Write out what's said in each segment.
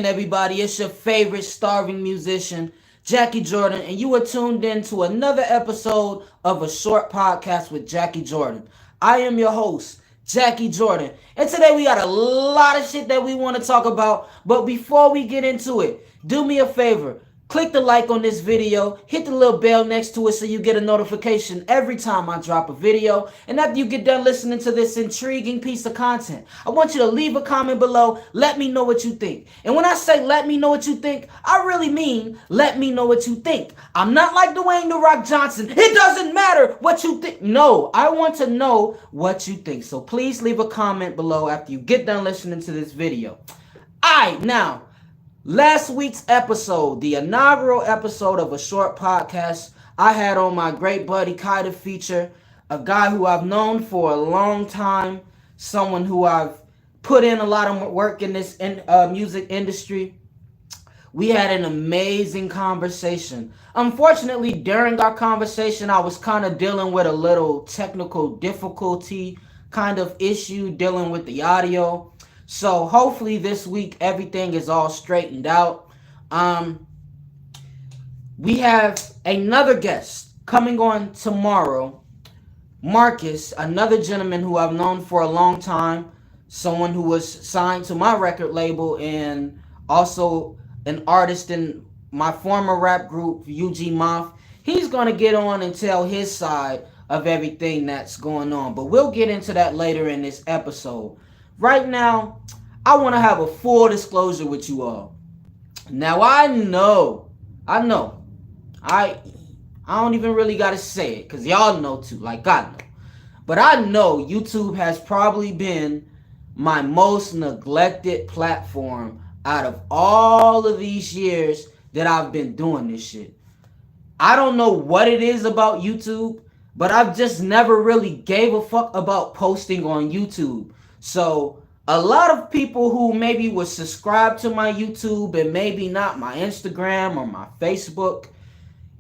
everybody, it's your favorite starving musician, Jackie Jordan, and you are tuned in to another episode of a short podcast with Jackie Jordan. I am your host, Jackie Jordan, and today we got a lot of shit that we want to talk about. But before we get into it, do me a favor. Click the like on this video, hit the little bell next to it so you get a notification every time I drop a video. And after you get done listening to this intriguing piece of content, I want you to leave a comment below. Let me know what you think. And when I say let me know what you think, I really mean let me know what you think. I'm not like Dwayne The Rock Johnson. It doesn't matter what you think. No, I want to know what you think. So please leave a comment below after you get done listening to this video. Alright, now, last week's episode, the inaugural episode of a short podcast, I had on my great buddy Kai the Feature, a guy who I've known for a long time, someone who I've put in a lot of work in this music industry. We had an amazing conversation. Unfortunately, during our conversation, I was kind of dealing with a little technical difficulty kind of issue dealing with the audio. So hopefully this week everything is all straightened out. We have another guest coming on tomorrow. Marcus, another gentleman who I've known for a long time, someone who was signed to my record label and also an artist in my former rap group, UG Moth. He's going to get on and tell his side of everything that's going on. But we'll get into that later in this episode. Right now, I want to have a full disclosure with you all. Now, I don't even really got to say it because y'all know too, like I know. But I know YouTube has probably been my most neglected platform out of all of these years that I've been doing this shit. I don't know what it is about YouTube, but I've just never really gave a fuck about posting on YouTube. So a lot of people who maybe would subscribe to my YouTube and maybe not my Instagram or my Facebook,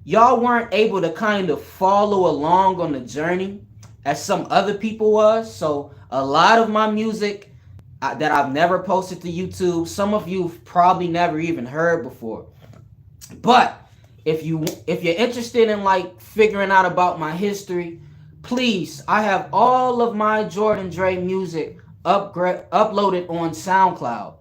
y'all weren't able to kind of follow along on the journey as some other people was. So a lot of my music that I've never posted to YouTube, some of you've probably never even heard before. But if you're interested in like figuring out about my history, please, I have all of my Jordan Dre music uploaded on SoundCloud.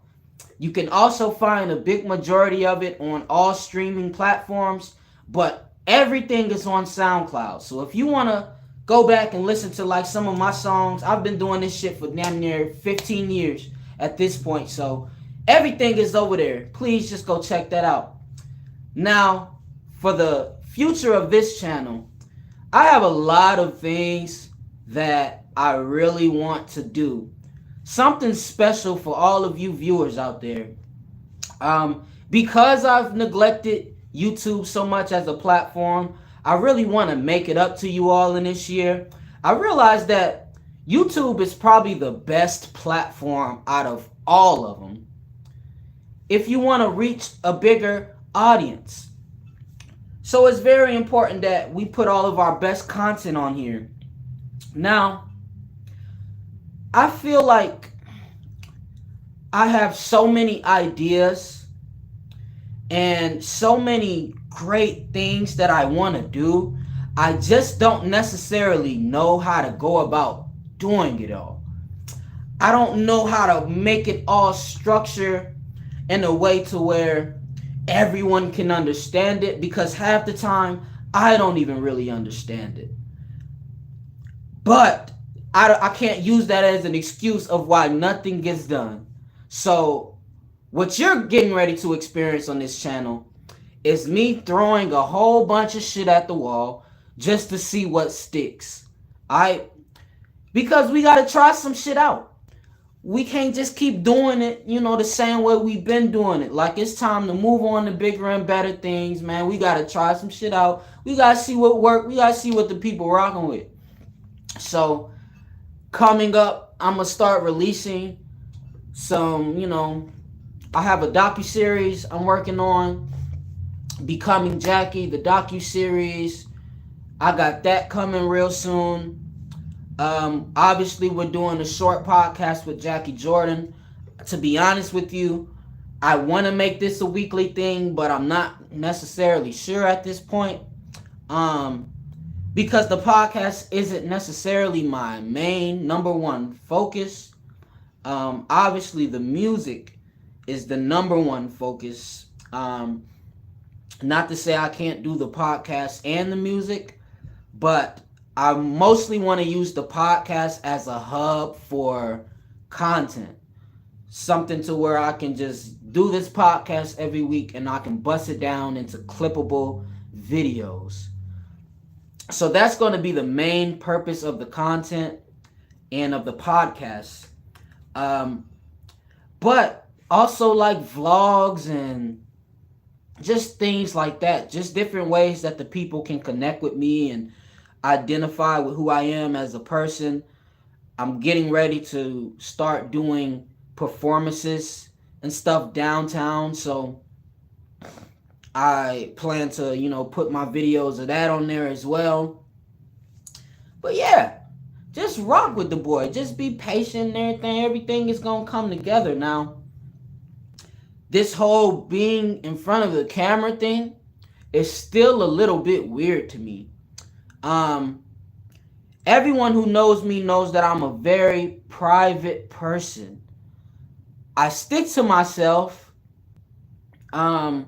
You can also find a big majority of it on all streaming platforms, but everything is on SoundCloud. So if you want to go back and listen to like some of my songs, I've been doing this shit for damn near 15 years at this point. So everything is over there. Please just go check that out. Now, for the future of this channel, I have a lot of things that I really want to do. Something special for all of you viewers out there. Because I've neglected YouTube so much as a platform, I really want to make it up to you all in this year. I realized that YouTube is probably the best platform out of all of them if you want to reach a bigger audience. So it's very important that we put all of our best content on here. Now, I feel like I have so many ideas and so many great things that I want to do. I just don't necessarily know how to go about doing it all. I don't know how to make it all structure in a way to where everyone can understand it, because half the time I don't even really understand it. But I can't use that as an excuse of why nothing gets done. So what you're getting ready to experience on this channel is me throwing a whole bunch of shit at the wall just to see what sticks. Because we got to try some shit out. We can't just keep doing it, the same way we've been doing it. Like, it's time to move on to bigger and better things, man. We got to try some shit out. We got to see what works. We got to see what the people rocking with. So, coming up, I'm going to start releasing some, I have a docuseries I'm working on, Becoming Jackie, the docuseries. I got that coming real soon. Obviously, we're doing a short podcast with Jackie Jordan. To be honest with you, I want to make this a weekly thing, but I'm not necessarily sure at this point. Um, because the podcast isn't necessarily my main number one focus. Obviously, the music is the number one focus. Not to say I can't do the podcast and the music, but I mostly want to use the podcast as a hub for content. Something to where I can just do this podcast every week and I can bust it down into clippable videos. So that's going to be the main purpose of the content and of the podcast. But also like vlogs and just things like that. Just different ways that the people can connect with me and identify with who I am as a person. I'm getting ready to start doing performances and stuff downtown. So I plan to, put my videos of that on there as well. But yeah, just rock with the boy. Just be patient and everything. Everything is going to come together. Now, this whole being in front of the camera thing is still a little bit weird to me. Everyone who knows me knows that I'm a very private person. I stick to myself. I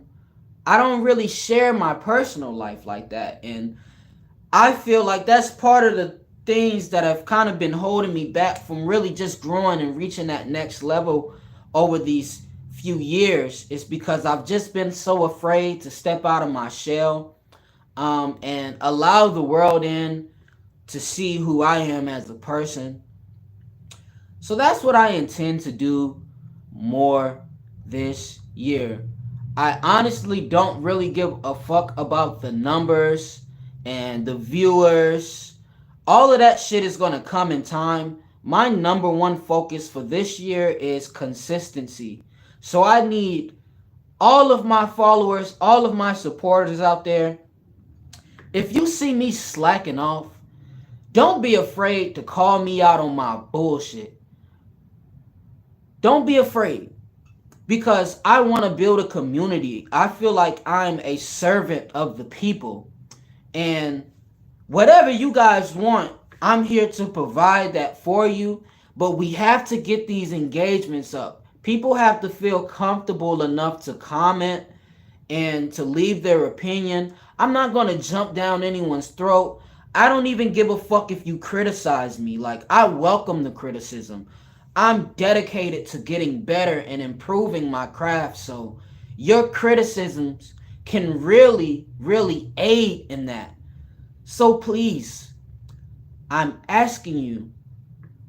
don't really share my personal life like that. And I feel like that's part of the things that have kind of been holding me back from really just growing and reaching that next level over these few years, is because I've just been so afraid to step out of my shell and allow the world in to see who I am as a person. So that's what I intend to do more this year. I honestly don't really give a fuck about the numbers and the viewers. All of that shit is going to come in time. My number one focus for this year is consistency. So I need all of my followers, all of my supporters out there. If you see me slacking off, don't be afraid to call me out on my bullshit. Don't be afraid. Because I want to build a community. I feel like I'm a servant of the people. And whatever you guys want, I'm here to provide that for you. But we have to get these engagements up. People have to feel comfortable enough to comment and to leave their opinion. I'm not going to jump down anyone's throat. I don't even give a fuck if you criticize me. Like, I welcome the criticism. I'm dedicated to getting better and improving my craft. So your criticisms can really, really aid in that. So please, I'm asking you,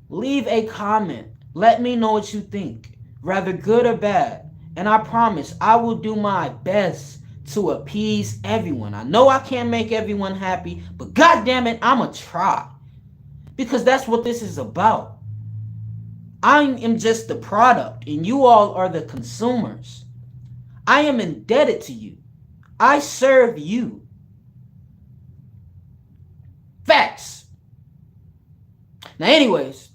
leave a comment. Let me know what you think, whether good or bad. And I promise I will do my best to appease everyone. I know I can't make everyone happy, but goddamn it, I'ma try. Because that's what this is about. I am just the product, and you all are the consumers. I am indebted to you. I serve you. Facts. Now, anyways,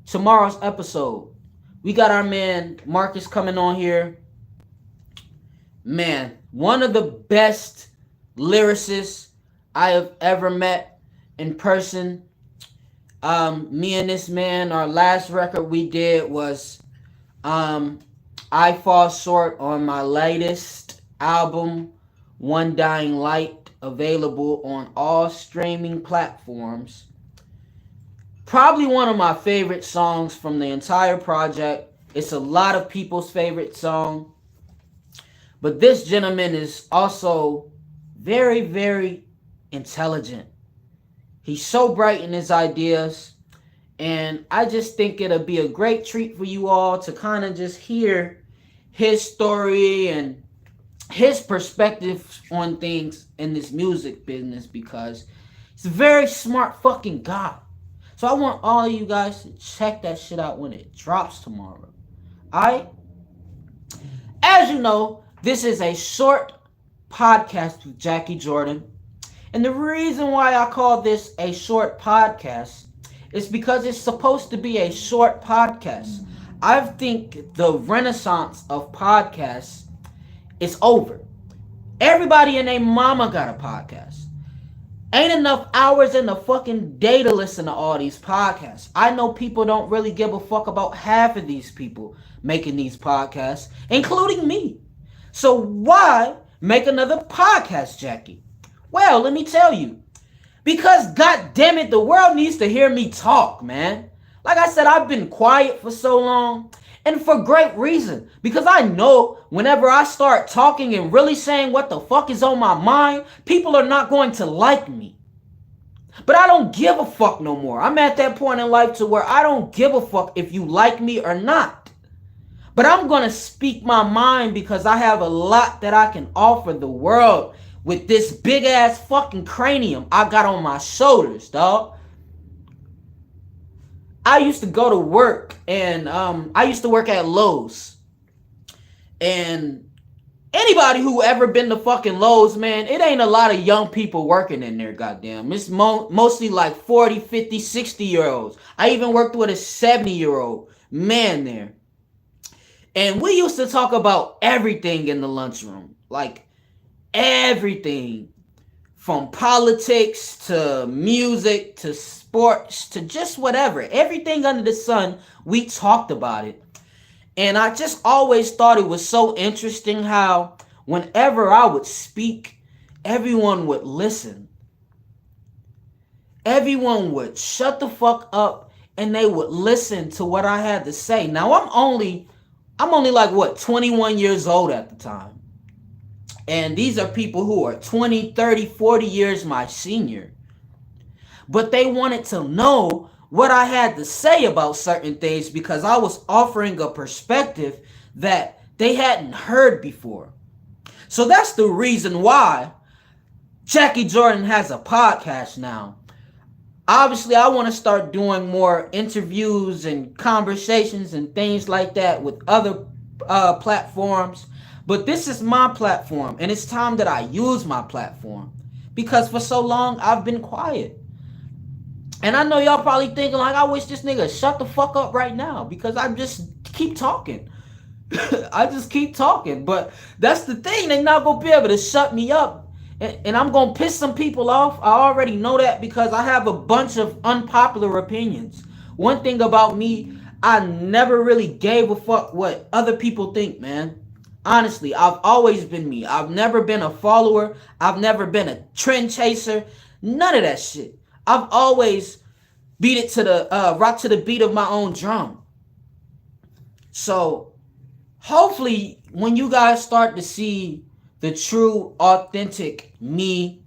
tomorrow's episode, we got our man Marcus coming on here. Man, one of the best lyricists I have ever met in person. Me and this man, our last record we did was I Fall Short on my latest album, One Dying Light, available on all streaming platforms. Probably one of my favorite songs from the entire project. It's a lot of people's favorite song. But this gentleman is also very, very intelligent. He's so bright in his ideas. And I just think it'll be a great treat for you all to kind of just hear his story and his perspective on things in this music business, because he's a very smart fucking guy. So I want all of you guys to check that shit out when it drops tomorrow. Alright? As you know, this is a short podcast with Jackie Jordan. And the reason why I call this a short podcast is because it's supposed to be a short podcast. I think the renaissance of podcasts is over. Everybody and their mama got a podcast. Ain't enough hours in the fucking day to listen to all these podcasts. I know people don't really give a fuck about half of these people making these podcasts, including me. So why make another podcast, Jackie? Well, let me tell you. Because, god damn it, the world needs to hear me talk, man. Like I said, I've been quiet for so long, and for great reason. Because I know whenever I start talking and really saying what the fuck is on my mind, people are not going to like me. But I don't give a fuck no more. I'm at that point in life to where I don't give a fuck if you like me or not. But I'm going to speak my mind because I have a lot that I can offer the world with this big ass fucking cranium I got on my shoulders, dog. I used to go to work, and I used to work at Lowe's. And anybody who ever been to fucking Lowe's, man, it ain't a lot of young people working in there, goddamn. It's mostly like 40, 50, 60-year-olds. I even worked with a 70-year-old man there. And we used to talk about everything in the lunchroom. Like, everything. From politics to music to sports to just whatever. Everything under the sun, we talked about it. And I just always thought it was so interesting how whenever I would speak, everyone would listen. Everyone would shut the fuck up and they would listen to what I had to say. Now I'm only like what, 21 years old at the time. And these are people who are 20, 30, 40 years my senior. But they wanted to know what I had to say about certain things because I was offering a perspective that they hadn't heard before. So that's the reason why Jackie Jordan has a podcast now. Obviously, I want to start doing more interviews and conversations and things like that with other platforms. But this is my platform, and it's time that I use my platform. Because for so long, I've been quiet. And I know y'all probably thinking, like, I wish this nigga shut the fuck up right now. Because I just keep talking. I just keep talking. But that's the thing. They're not going to be able to shut me up. And I'm going to piss some people off. I already know that because I have a bunch of unpopular opinions. One thing about me, I never really gave a fuck what other people think, man. Honestly, I've always been me. I've never been a follower. I've never been a trend chaser. None of that shit. I've always beat it to the rock to the beat of my own drum. So hopefully when you guys start to see the true, authentic me,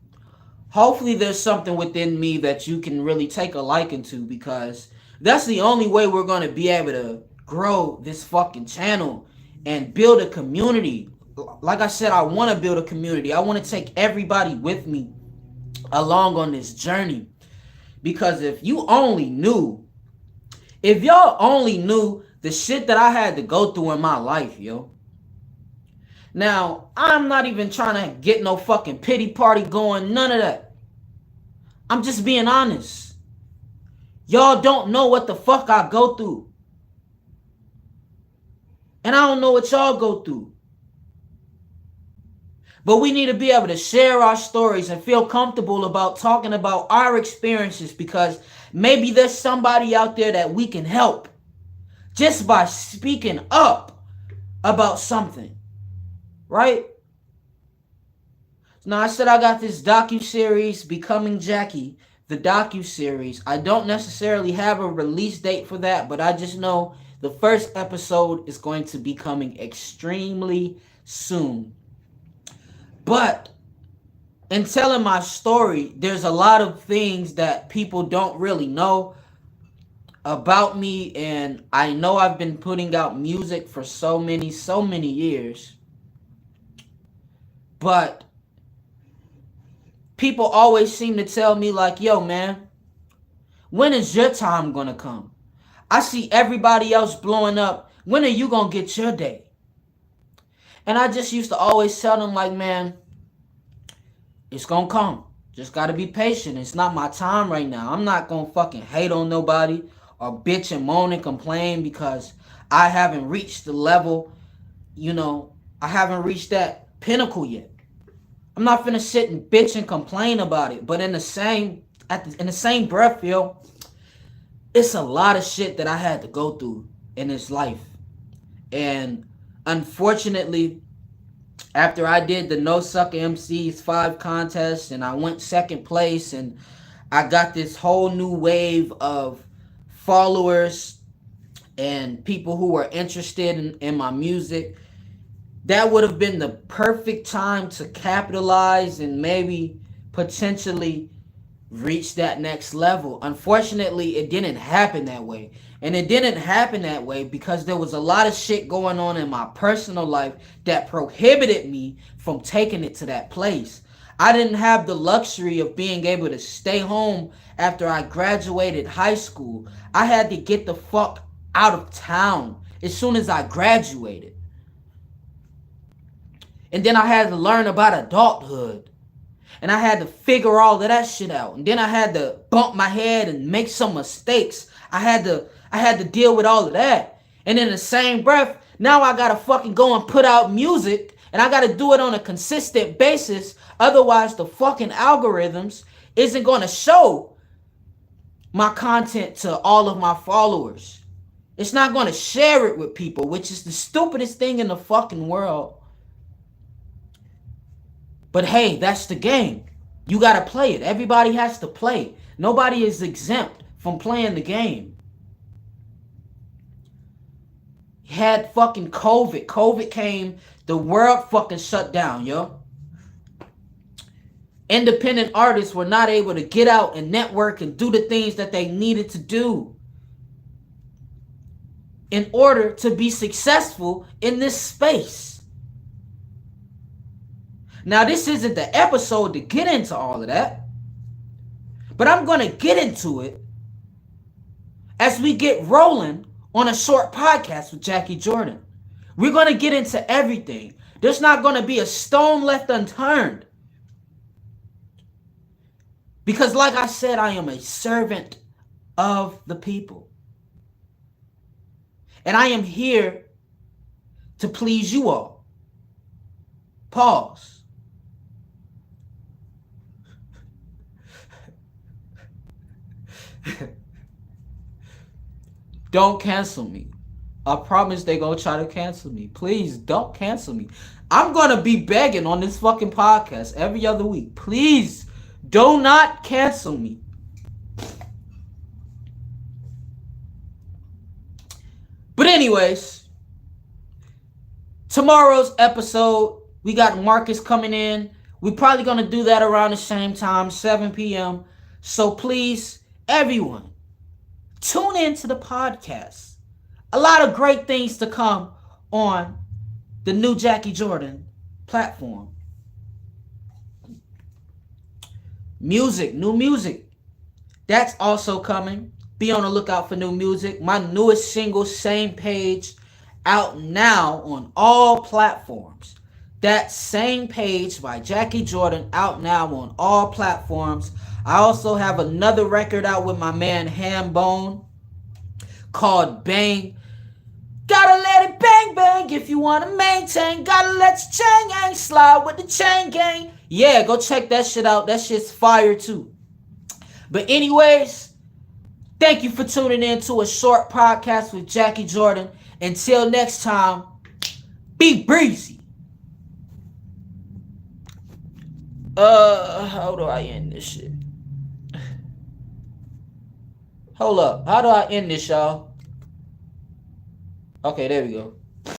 hopefully there's something within me that you can really take a liking to, because that's the only way we're going to be able to grow this fucking channel and build a community. Like I said, I want to build a community. I want to take everybody with me along on this journey. Because if y'all only knew the shit that I had to go through in my life, yo. Now, I'm not even trying to get no fucking pity party going, none of that. I'm just being honest. Y'all don't know what the fuck I go through. And I don't know what y'all go through. But we need to be able to share our stories and feel comfortable about talking about our experiences, because maybe there's somebody out there that we can help just by speaking up about something. Right? Now, I said I got this docuseries, Becoming Jackie, the docuseries. I don't necessarily have a release date for that, but I just know the first episode is going to be coming extremely soon. But in telling my story, there's a lot of things that people don't really know about me. And I know I've been putting out music for so many years. But people always seem to tell me like, yo, man, when is your time gonna come? I see everybody else blowing up. When are you gonna get your day? And I just used to always tell them like, man, it's gonna come. Just gotta be patient. It's not my time right now. I'm not gonna fucking hate on nobody or bitch and moan and complain, because I haven't reached the level, I haven't reached that pinnacle yet. I'm not finna sit and bitch and complain about it. But in the same breath, yo, it's a lot of shit that I had to go through in this life. And unfortunately, after I did the No Sucker MCs 5 contest and I went second place and I got this whole new wave of followers and people who were interested in my music, that would have been the perfect time to capitalize and maybe potentially reach that next level. Unfortunately, it didn't happen that way. And it didn't happen that way because there was a lot of shit going on in my personal life that prohibited me from taking it to that place. I didn't have the luxury of being able to stay home after I graduated high school. I had to get the fuck out of town as soon as I graduated. And then I had to learn about adulthood. And I had to figure all of that shit out. And then I had to bump my head and make some mistakes. I had to deal with all of that. And in the same breath, now I gotta fucking go and put out music. And I gotta do it on a consistent basis. Otherwise, the fucking algorithms isn't gonna show my content to all of my followers. It's not gonna share it with people, which is the stupidest thing in the fucking world. But hey, that's the game. You gotta play it. Everybody has to play. Nobody is exempt from playing the game. Had fucking COVID. COVID came, the world fucking shut down, yo. Independent artists were not able to get out and network and do the things that they needed to do in order to be successful in this space. Now, this isn't the episode to get into all of that, but I'm going to get into it as we get rolling on a short podcast with Jackie Jordan. We're going to get into everything. There's not going to be a stone left unturned. Because like I said, I am a servant of the people. And I am here to please you all. Pause. Don't cancel me. I promise they gonna try to cancel me. Please don't cancel me. I'm gonna be begging on this fucking podcast every other week. Please do not cancel me. But anyways, tomorrow's episode, we got Marcus coming in. We're probably gonna do that around the same time, 7 p.m. So please, everyone, tune into the podcast. A lot of great things to come on the new Jackie Jordan platform. Music, new music. That's also coming. Be on the lookout for new music. My newest single, Same Page, out now on all platforms. That Same Page by Jackie Jordan, out now on all platforms. I also have another record out with my man Hambone called Bang. Gotta let it bang bang if you wanna maintain. Gotta let your chain gang slide with the chain gang. Yeah, go check that shit out. That shit's fire too. But anyways, thank you for tuning in to a short podcast with Jackie Jordan. Until next time, be breezy. How do I end this shit? Hold up. How do I end this, y'all? Okay, there we go.